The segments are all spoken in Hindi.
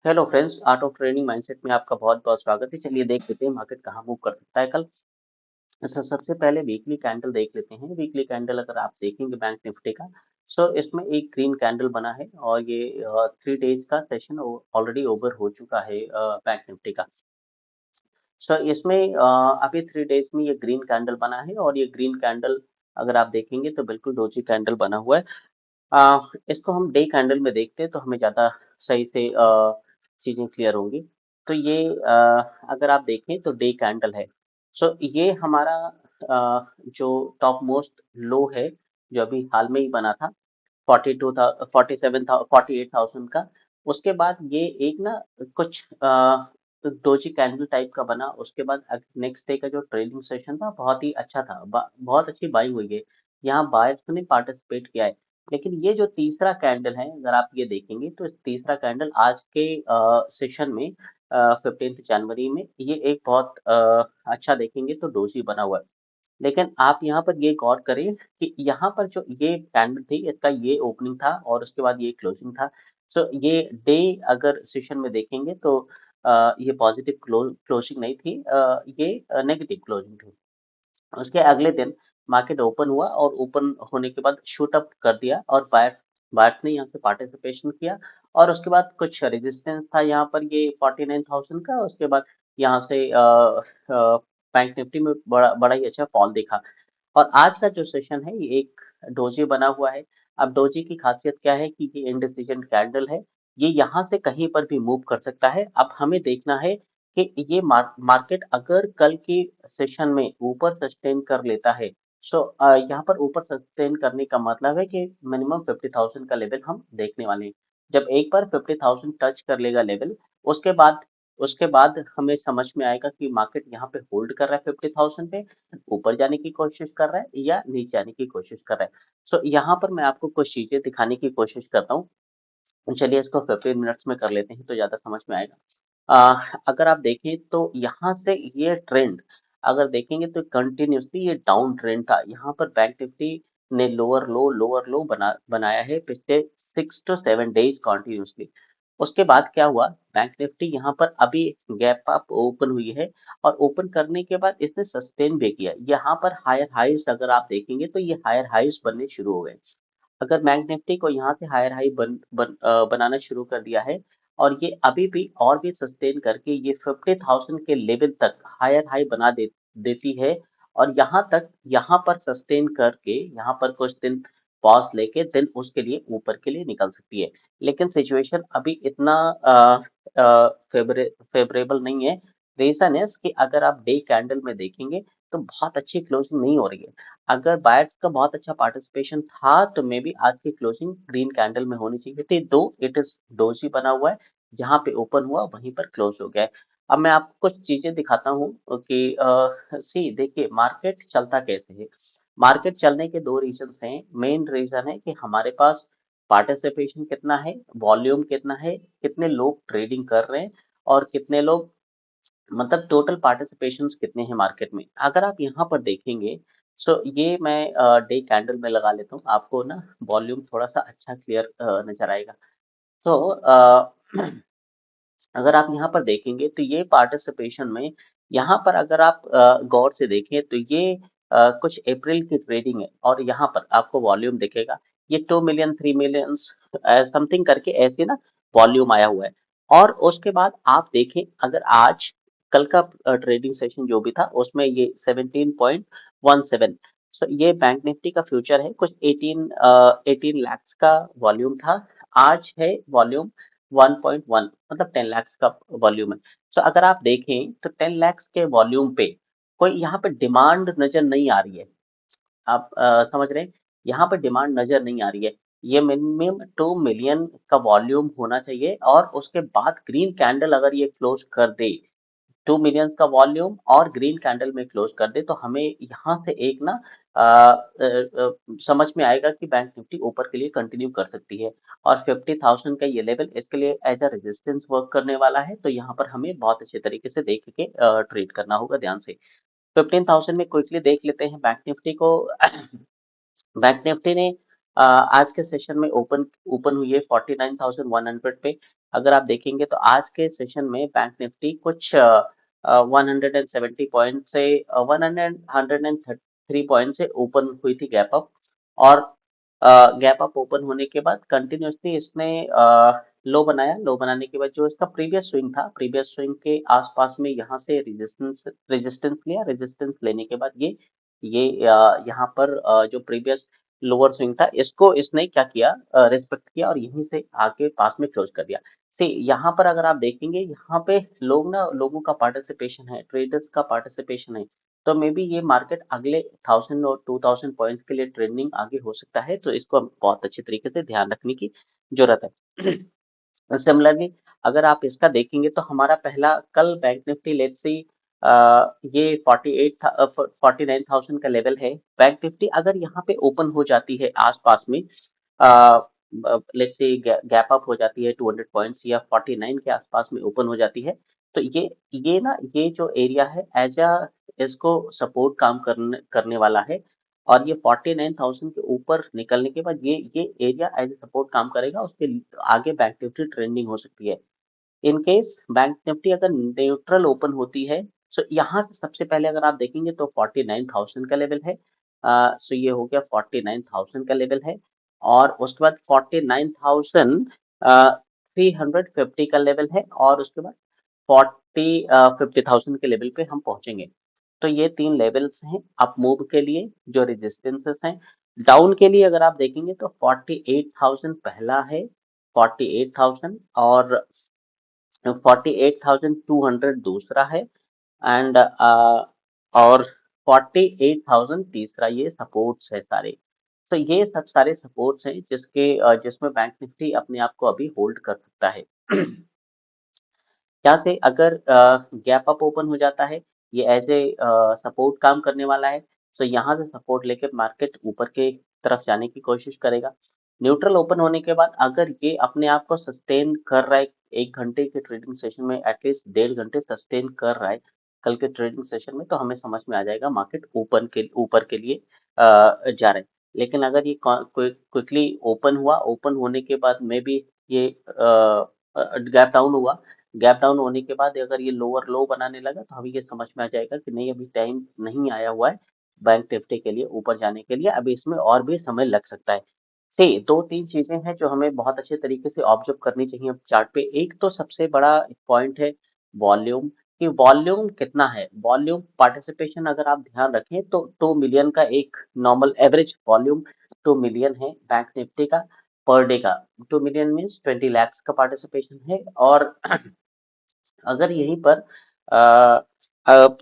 Hello friends, art of trading mindset में आपका बहुत बहुत स्वागत है। चलिए देख लेते हैं मार्केट कहाँ मूव कर सकता है कल। सबसे पहले वीकली कैंडल देख लेते हैं। वीकली कैंडल अगर आप देखेंगे बैंक निफ्टी का, सो इसमें एक ग्रीन कैंडल बना है और ये 3 डेज का सेशन ऑलरेडी ओवर हो चुका है बैंक निफ्टी का। सो इसमें अभी 3 डेज में ये ग्रीन कैंडल बना है और ये ग्रीन कैंडल अगर आप देखेंगे तो बिल्कुल डोजी कैंडल बना हुआ है। इसको हम डे कैंडल में देखते हैं तो हमें ज़्यादा सही से चीज़ें क्लियर होंगी। तो ये अगर आप देखें तो डे कैंडल है। सो ये हमारा जो टॉप मोस्ट लो है, जो अभी हाल में ही बना था 42 था, 47 था, 48,000 का। उसके बाद ये एक ना कुछ डोजी कैंडल टाइप का बना। उसके बाद नेक्स्ट डे का जो ट्रेडिंग सेशन था बहुत ही अच्छा था, बहुत अच्छी बाइंग हुई है। यहाँ बायर्स ने पार्टिसिपेट किया है। लेकिन ये जो तीसरा कैंडल है, अगर आप ये देखेंगे तो इस तीसरा कैंडल आज के सेशन में 15 जनवरी में ये एक बहुत अच्छा देखेंगे तो डोजी बना हुआ है। लेकिन आप यहाँ पर ये गौर करें कि यहाँ पर जो ये कैंडल थी, इसका ये ओपनिंग था और उसके बाद ये क्लोजिंग था। सो ये डे अगर सेशन में देखेंगे तो ये पॉजिटिव क्लोजिंग नहीं थी, ये नेगेटिव क्लोजिंग थी। उसके अगले दिन मार्केट ओपन हुआ और ओपन होने के बाद शूट अप कर दिया और बायर्स बायर्स ने यहाँ से पार्टिसिपेशन किया। और उसके बाद कुछ रेजिस्टेंस था यहाँ पर ये 49,000 का। उसके बाद यहाँ से बैंक निफ्टी में बड़ा बड़ा ही अच्छा फॉल दिखा। और आज का जो सेशन है ये एक डोजी बना हुआ है। अब डोजी की खासियत क्या है कि ये इंडिसीजन कैंडल है। ये यहाँ से कहीं पर भी मूव कर सकता है। अब हमें देखना है कि ये मार्केट अगर कल की सेशन में ऊपर सस्टेन कर लेता है, सो यहाँ पर ऊपर सस्टेन करने का मतलब है कि मिनिमम 50,000 का लेवल हम देखने वाले हैं। जब एक बार 50,000 टच कर लेगा लेवल, उसके बाद उसके बाद हमें समझ में आएगा कि मार्केट यहाँ पे होल्ड कर रहा है 50,000 पे, ऊपर जाने की कोशिश कर रहा है या नीचे आने की कोशिश कर रहा है। सो यहाँ पर मैं आपको कुछ चीजें दिखाने की कोशिश करता हूँ। चलिए इसको 15 मिनट्स में कर लेते हैं तो ज्यादा समझ में आएगा। अगर आप देखें तो यहाँ से ये ट्रेंड अगर देखेंगे तो कंटिन्यूसली ये डाउन ट्रेंड था। यहाँ पर बैंक निफ्टी ने लोअर लो बनाया है पिछले 6 to 7 डेज कॉन्टिन्यूसली। उसके बाद क्या हुआ, बैंक निफ्टी यहाँ पर अभी गैप अप ओपन हुई है और ओपन करने के बाद इसने सस्टेन भी किया। यहाँ पर हायर हाइज अगर आप देखेंगे तो ये हायर हाइज बनने शुरू हो गए। अगर बैंक निफ्टी को यहाँ से हायर हाई बनाना शुरू कर दिया है और ये अभी भी और भी सस्टेन करके ये 50,000 के लेवल तक हायर हाई देती है और यहाँ पर सस्टेन करके यहाँ पर कुछ दिन पॉज लेके देन उसके लिए ऊपर के लिए निकल सकती है। लेकिन सिचुएशन अभी इतना फेवरेबल नहीं है। रीजन है कि अगर आप डे कैंडल में देखेंगे तो बहुत अच्छी क्लोजिंग नहीं हो रही है। अगर बायर्स का बहुत अच्छा पार्टिसिपेशन था तो मे बी आज की क्लोजिंग ग्रीन कैंडल में होनी चाहिए थी। दो इट इज डोजी बना हुआ है, जहां पे ओपन हुआ वहीं पर क्लोज हो गया है। अब मैं आपको कुछ चीजें दिखाता हूँ कि सी देखिए मार्केट चलता कैसे है। मार्केट चलने के दो रीजंस हैं। मेन रीजन है कि हमारे पास पार्टिसिपेशन कितना है, वॉल्यूम कितना है, कितने लोग ट्रेडिंग कर रहे हैं और कितने लोग, मतलब टोटल पार्टिसिपेशंस कितने हैं मार्केट में। अगर आप यहाँ पर देखेंगे, सो ये मैं डे कैंडल में लगा लेता हूँ, आपको ना वॉल्यूम थोड़ा सा अच्छा क्लियर नजर आएगा। तो अगर आप यहाँ पर देखेंगे तो ये पार्टिसिपेशन में यहाँ पर अगर आप गौर से देखें तो ये कुछ अप्रैल की ट्रेडिंग है और यहाँ पर आपको वॉल्यूम दिखेगा। ये 2 मिलियन 3 मिलियन समथिंग करके ऐसे ना वॉल्यूम आया हुआ है। और उसके बाद आप देखें अगर आज कल का ट्रेडिंग सेशन जो भी था उसमें ये 17.17। सो ये बैंक निफ्टी का फ्यूचर है, कुछ 18 lakhs का वॉल्यूम था। आज है वॉल्यूम 1.1, मतलब 10 lakhs का वॉल्यूम है। तो अगर आप देखें तो 10 lakhs के वॉल्यूम पे कोई यहाँ पे डिमांड नजर नहीं आ रही है। आप समझ रहे हैं, यहाँ पे डिमांड नजर नहीं आ रही है। ये मिनिमम 2 मिलियन का वॉल्यूम होना चाहिए और उसके बाद ग्रीन कैंडल अगर ये क्लोज कर दे, 2 मिलियंस का वॉल्यूम और ग्रीन कैंडल में क्लोज कर दे, तो हमें यहाँ से एक ना समझ में आएगा कि बैंक निफ्टी ऊपर के लिए कंटिन्यू कर सकती है। और 50,000 का ये लेवल इसके लिए एज अ रेजिस्टेंस वर्क करने वाला है। तो यहाँ पर हमें बहुत अच्छे तरीके से देख के ट्रेड करना होगा ध्यान से। 15,000 में क्विकली देख लेते हैं बैंक निफ्टी को। बैंक निफ्टी ने आज के सेशन में ओपन ओपन हुई है 49,100 पे। अगर आप देखेंगे तो आज के सेशन में बैंक निफ्टी कुछ 170 पॉइंट से 103 पॉइंट से ओपन हुई थी गैप अप। और गैप अप ओपन होने के बाद कंटिन्यूसली इसने लो बनाया। लो बनाने के बाद जो इसका प्रीवियस स्विंग था, प्रीवियस स्विंग के आसपास में यहाँ से रेजिस्टेंस रेजिस्टेंस लिया। रेजिस्टेंस लेने के बाद ये यहाँ पर जो प्रीवियस लोअर स्विंग था, इसको इसने क्या किया, रिस्पेक्ट किया और यहीं से आके पास में क्लोज कर दिया। सी यहाँ पर अगर आप देखेंगे, यहाँ पे लोगों का पार्टिसिपेशन है, ट्रेडर्स का पार्टिसिपेशन है। तो मे बी ये मार्केट अगले 1000 और 2000 पॉइंट्स के लिए ट्रेंडिंग आगे हो सकता है। तो इसको हम बहुत अच्छे तरीके से ध्यान रखने की जरूरत है। सिमिलरली अगर आप इसका देखेंगे तो हमारा पहला कल बैंक निफ्टी लेट्स सी ये 49,000 का लेवल है। बैंक निफ्टी अगर यहाँ पे ओपन हो जाती है आसपास में, लेट्स से गैप अप हो जाती है 200 पॉइंट्स या 49 के आसपास में ओपन हो जाती है, तो ये जो एरिया है एज अ इसको सपोर्ट काम करने करने वाला है। और ये 49,000 के ऊपर निकलने के बाद ये एरिया एज ए सपोर्ट काम करेगा। उसके आगे बैंक निफ्टी ट्रेंडिंग हो सकती है। इन केस बैंक निफ्टी अगर न्यूट्रल ओपन होती है, सो यहाँ से सबसे पहले अगर आप देखेंगे तो 49,000 का लेवल है। सो ये हो गया 49,000 का लेवल है। और उसके बाद 49,350 का लेवल है। और उसके बाद 50,000 के लेवल पे हम पहुंचेंगे। तो ये तीन लेवल्स हैं अप मूव के लिए जो रेजिस्टेंसेस हैं। डाउन के लिए अगर आप देखेंगे तो 48,000 पहला है, 48,000 और 48,200 दूसरा है। एंड और 48,000 तीसरा। ये सपोर्ट्स है सारे। तो ये सब सारे सपोर्ट्स हैं जिसमें बैंक निफ्टी अपने आप को अभी होल्ड कर सकता है। यहाँ से अगर गैप अप ओपन हो जाता है, ये एज ए सपोर्ट काम करने वाला है। तो यहाँ से सपोर्ट लेके मार्केट ऊपर के तरफ जाने की कोशिश करेगा। न्यूट्रल ओपन होने के बाद अगर ये अपने आप को सस्टेन कर रहा है, 1 घंटे के ट्रेडिंग सेशन में एटलीस्ट 1.5 घंटे सस्टेन कर रहा है कल के ट्रेडिंग सेशन में, तो हमें समझ में आ जाएगा मार्केट ऊपर के लिए जा रहा है। लेकिन अगर ये क्विकली ओपन हुआ, ओपन होने के बाद में भी ये गैप डाउन हुआ, गैप डाउन होने के बाद अगर ये लोअर लो बनाने लगा, तो हमें ये समझ में आ जाएगा कि नहीं, अभी टाइम नहीं आया हुआ है बैंक निफ्टी के लिए ऊपर जाने के लिए। अभी इसमें और भी समय लग सकता है। से दो तीन चीजें हैं जो हमें बहुत अच्छे तरीके से ऑब्जर्व करनी चाहिए अब चार्ट पे। एक तो सबसे बड़ा पॉइंट है वॉल्यूम, कि वॉल्यूम कितना है। वॉल्यूम पार्टिसिपेशन अगर आप ध्यान रखें तो 2 मिलियन का एक नॉर्मल एवरेज वॉल्यूम 2 मिलियन है बैंक निफ्टी का पर डे का। 2 मिलियन मीन्स 20 lakhs का पार्टिसिपेशन है। और अगर यहीं पर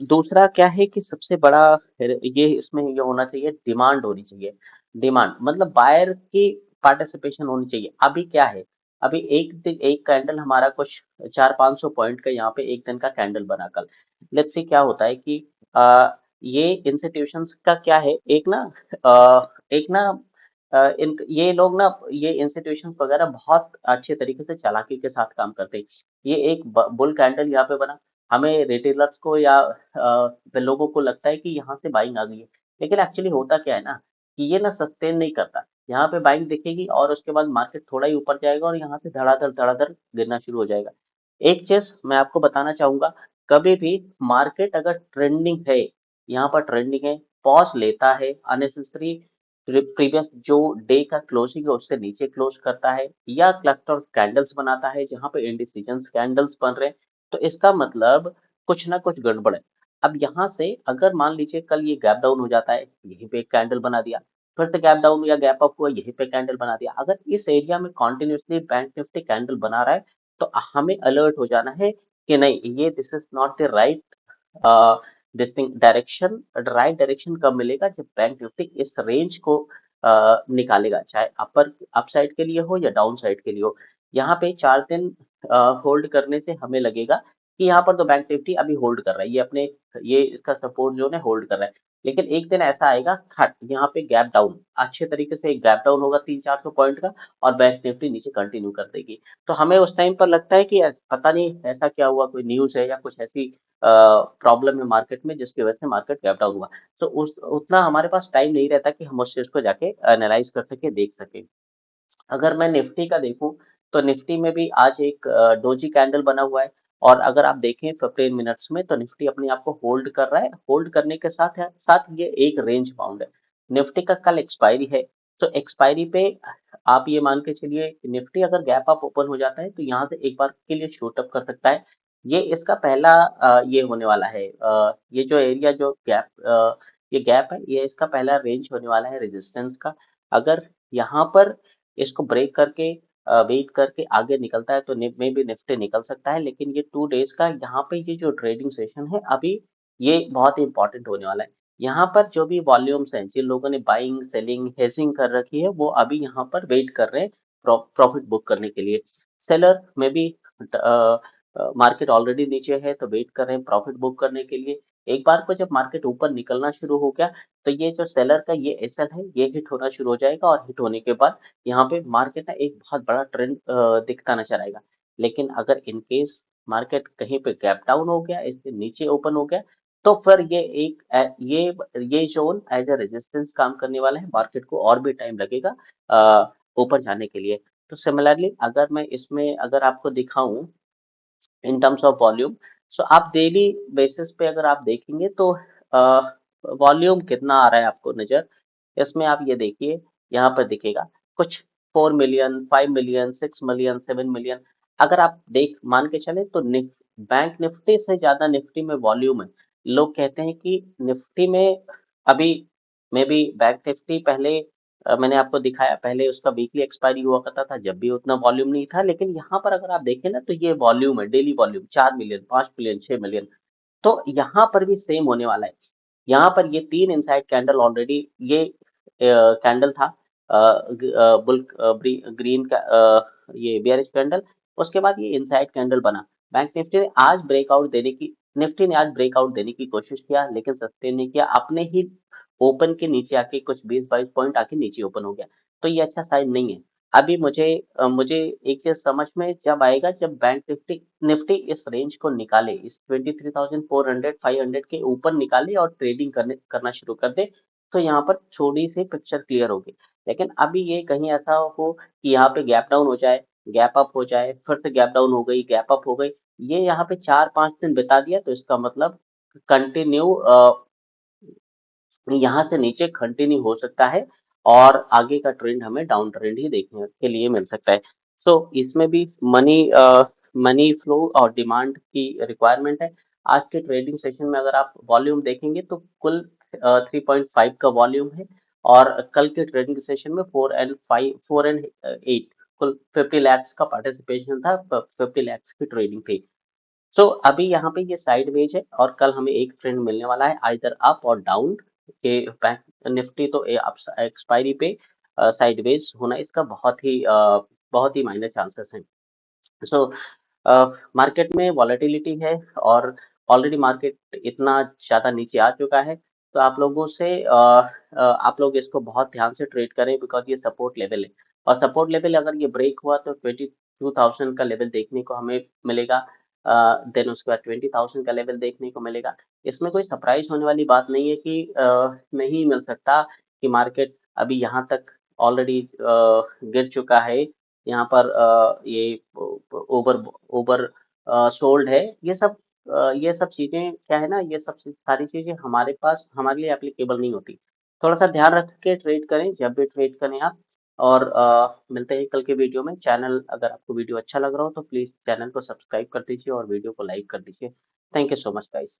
दूसरा क्या है कि सबसे बड़ा ये इसमें ये होना चाहिए, डिमांड होनी चाहिए। डिमांड मतलब बायर की पार्टिसिपेशन होनी चाहिए। अभी क्या है, अभी एक कैंडल हमारा कुछ 400-500 पॉइंट का यहाँ पे एक दिन का कैंडल बना कल। लेट्स सी क्या होता है कि ये इंस्टीट्यूशंस का क्या है, एक ना ये लोग ना, ये इंस्टीट्यूशंस वगैरह बहुत अच्छे तरीके से चालाकी के साथ काम करते हैं। ये एक बुल कैंडल यहाँ पे बना, हमें रिटेलर्स को या लोगों को लगता है कि यहाँ से बाइंग आ गई है। लेकिन एक्चुअली होता क्या है ना, कि ये ना सस्टेन नहीं करता। यहाँ पे बाइंग दिखेगी और उसके बाद मार्केट थोड़ा ही ऊपर जाएगा और यहाँ से धड़ाधड़ धड़ाधड़ गिरना शुरू हो जाएगा। एक चीज मैं आपको बताना चाहूंगा, कभी भी मार्केट अगर ट्रेंडिंग है, यहाँ पर ट्रेंडिंग है, पॉज लेता है, अननेसेसरी प्रीवियस जो डे का क्लोजिंग है उससे नीचे क्लोज करता है, या क्लस्टर कैंडल्स बनाता है जहां पे इंडिसीजन कैंडल्स बन रहे हैं, तो इसका मतलब कुछ ना कुछ गड़बड़ है। अब यहाँ से अगर मान लीजिए कल ये गैप डाउन हो जाता है, यहीं पे एक कैंडल बना दिया, फिर से गैप डाउन या गैप अप हुआ, यहीं पे कैंडल बना दिया, अगर इस एरिया में कॉन्टिन्यूसली बैंक निफ्टी कैंडल बना रहा है, तो हमें अलर्ट हो जाना है कि नहीं, ये this is not the right distinct direction. Right direction कब मिलेगा, जब बैंक निफ्टी इस रेंज को निकालेगा, चाहे अपर अप साइड के लिए हो या डाउन साइड के लिए हो। यहाँ पे 4 दिन होल्ड करने से हमें लगेगा कि यहाँ पर तो बैंक निफ्टी अभी होल्ड कर रहा है, ये इसका सपोर्ट जोन है, होल्ड कर रहा है। लेकिन एक दिन ऐसा आएगा खट यहाँ पे गैप डाउन, अच्छे तरीके से एक गैप डाउन होगा 300-400 पॉइंट का, और बैंक निफ्टी नीचे कंटिन्यू कर देगी। तो हमें उस टाइम पर लगता है कि पता नहीं ऐसा क्या हुआ, कोई न्यूज़ है या कुछ ऐसी प्रॉब्लम है मार्केट में जिसकी वजह से मार्केट गैप डाउन हुआ। तो उस उतना हमारे पास टाइम नहीं रहता कि हम उस चीज को जाके एनालाइज कर सके, देख सके। अगर मैं निफ्टी का देखूं, तो निफ्टी में भी आज एक डोजी कैंडल बना हुआ है, और अगर आप देखें 15 मिनट्स में, तो निफ्टी अपने आप को होल्ड कर रहा है। होल्ड करने के साथ साथ ये एक रेंज बाउंड है। निफ्टी का कल एक्सपायरी है, तो एक्सपायरी पे आप ये मान के चलिए, निफ्टी अगर गैप अप ओपन हो जाता है तो यहाँ से एक बार के लिए शूट अप कर सकता है। ये इसका पहला ये होने वाला है, ये जो एरिया जो गैप, ये गैप है, ये इसका पहला रेंज होने वाला है रेजिस्टेंस का। अगर यहाँ पर इसको ब्रेक करके वेट करके आगे निकलता है, तो में भी निफ्टी निकल सकता है। लेकिन ये 2 डेज का यहाँ पे ये जो ट्रेडिंग सेशन है अभी, ये बहुत ही इंपॉर्टेंट होने वाला है। यहाँ पर जो भी वॉल्यूम्स हैं, जिन लोगों ने बाइंग सेलिंग हेजिंग कर रखी है, वो अभी यहाँ पर वेट कर रहे हैं प्रॉफिट बुक करने के लिए। सेलर में भी मार्केट ऑलरेडी नीचे है, तो वेट कर रहे हैं प्रॉफिट बुक करने के लिए। एक बार को जब मार्केट ऊपर निकलना शुरू हो गया, तो ये जो सेलर का ये एसएल है, ये हिट होना शुरू हो जाएगा, और हिट होने के बाद यहाँ पे मार्केट ना एक बहुत बड़ा ट्रेंड दिखता नजर आएगा। लेकिन अगर इन केस मार्केट कहीं पे गैप डाउन हो गया, इसके नीचे ओपन हो गया, तो फिर ये एक ये जोन एज ए रेजिस्टेंस काम करने वाला है। मार्केट को और भी टाइम लगेगा ऊपर जाने के लिए। तो सिमिलरली अगर मैं इसमें अगर आपको दिखाऊं इन टर्म्स ऑफ वॉल्यूम, सो आप डेली बेसिस पे अगर आप देखेंगे, तो वॉल्यूम कितना आ रहा है आपको नजर, इसमें आप ये देखिए, यहाँ पर दिखेगा कुछ 4 मिलियन, 5 मिलियन, 6 मिलियन, 7 मिलियन। अगर आप देख मान के चले, तो बैंक निफ्टी से ज्यादा निफ्टी में वॉल्यूम है। लोग कहते हैं कि निफ्टी में अभी में भी बैंक निफ्टी पहले मैंने आपको दिखाया, पहले उसका वीकली एक्सपायरी हुआ करता था जब भी उतना वॉल्यूम नहीं था। लेकिन यहाँ पर अगर आप देखें ना, तो ये वॉल्यूम है, daily volume 4 million, 5 million, 6 million. तो यहाँ पर भी सेम होने वाला है। यहाँ पर ये 3 इनसाइड कैंडल ऑलरेडी, ये कैंडल था बुल ग्रीन का, ये बेयरिश कैंडल। उसके बाद ये इनसाइड कैंडल बना। बैंक निफ्टी ने आज ब्रेकआउट देने की निफ्टी ने आज ब्रेकआउट देने की कोशिश किया, लेकिन सस्टेन नहीं किया, अपने ही ओपन के नीचे आके कुछ 20-22 पॉइंट आके नीचे ओपन हो गया। तो ये अच्छा साइन नहीं है। अभी मुझे एक चीज समझ में जब आएगा, जब बैंक निफ्टी निफ्टी इस रेंज को निकाले, इस 23,400 500 के ऊपर निकाले और ट्रेडिंग करना शुरू कर दे, तो यहाँ पर थोड़ी सी पिक्चर क्लियर होगी। लेकिन अभी ये कहीं ऐसा हो कि यहाँ पे गैप डाउन हो जाए, गैप अप हो जाए, फिर से गैप डाउन हो गई, गैप अप हो गई, ये यहाँ पे 4-5 दिन बिता दिया, तो इसका मतलब कंटिन्यू यहाँ से नीचे कंटिन्यू हो सकता है, और आगे का ट्रेंड हमें डाउन ट्रेंड ही देखने के लिए मिल सकता है। सो इसमें भी मनी फ्लो और डिमांड की रिक्वायरमेंट है। आज के ट्रेडिंग सेशन में अगर आप वॉल्यूम देखेंगे, तो कुल 3.5 का वॉल्यूम है, और कल के ट्रेडिंग सेशन में 4 एंड 8, कुल 50 lakhs का पार्टिसिपेशन था, 50 lakhs की ट्रेडिंग थी। सो अभी यहाँ पे ये साइडवेज है, और कल हमें एक ट्रेंड मिलने वाला है, आइदर अप और डाउन। के बैंक निफ्टी तो एक्सपायरी पे साइडवेज होना, इसका बहुत ही माइनर चांसेस हैं। सो मार्केट में वॉलेटिलिटी है, और ऑलरेडी मार्केट इतना ज़्यादा नीचे आ चुका है। तो आप लोगों से आप लोग इसको बहुत ध्यान से ट्रेड करें, बिकॉज ये सपोर्ट लेवल है, और सपोर्ट लेवल अगर ये ब्रेक हुआ, तो 22,000 का लेवल देखने को हमें मिलेगा। देन उसके बाद 20,000 का लेवल देखने को मिलेगा। इसमें कोई सरप्राइज होने वाली बात नहीं है कि नहीं मिल सकता, कि मार्केट अभी यहाँ तक ऑलरेडी गिर चुका है। यहाँ पर ये ओवर ओवर सोल्ड है। ये सब चीजें क्या है ना, ये सब सारी चीजें हमारे पास हमारे लिए एप्लीकेबल नहीं होती। थोड़ा सा ध्यान रख के ट्रेड करें जब भी ट्रेड करें आप। और मिलते हैं कल के वीडियो में। चैनल अगर आपको वीडियो अच्छा लग रहा हो, तो प्लीज चैनल को सब्सक्राइब कर दीजिए और वीडियो को लाइक कर दीजिए। Thank you so much guys.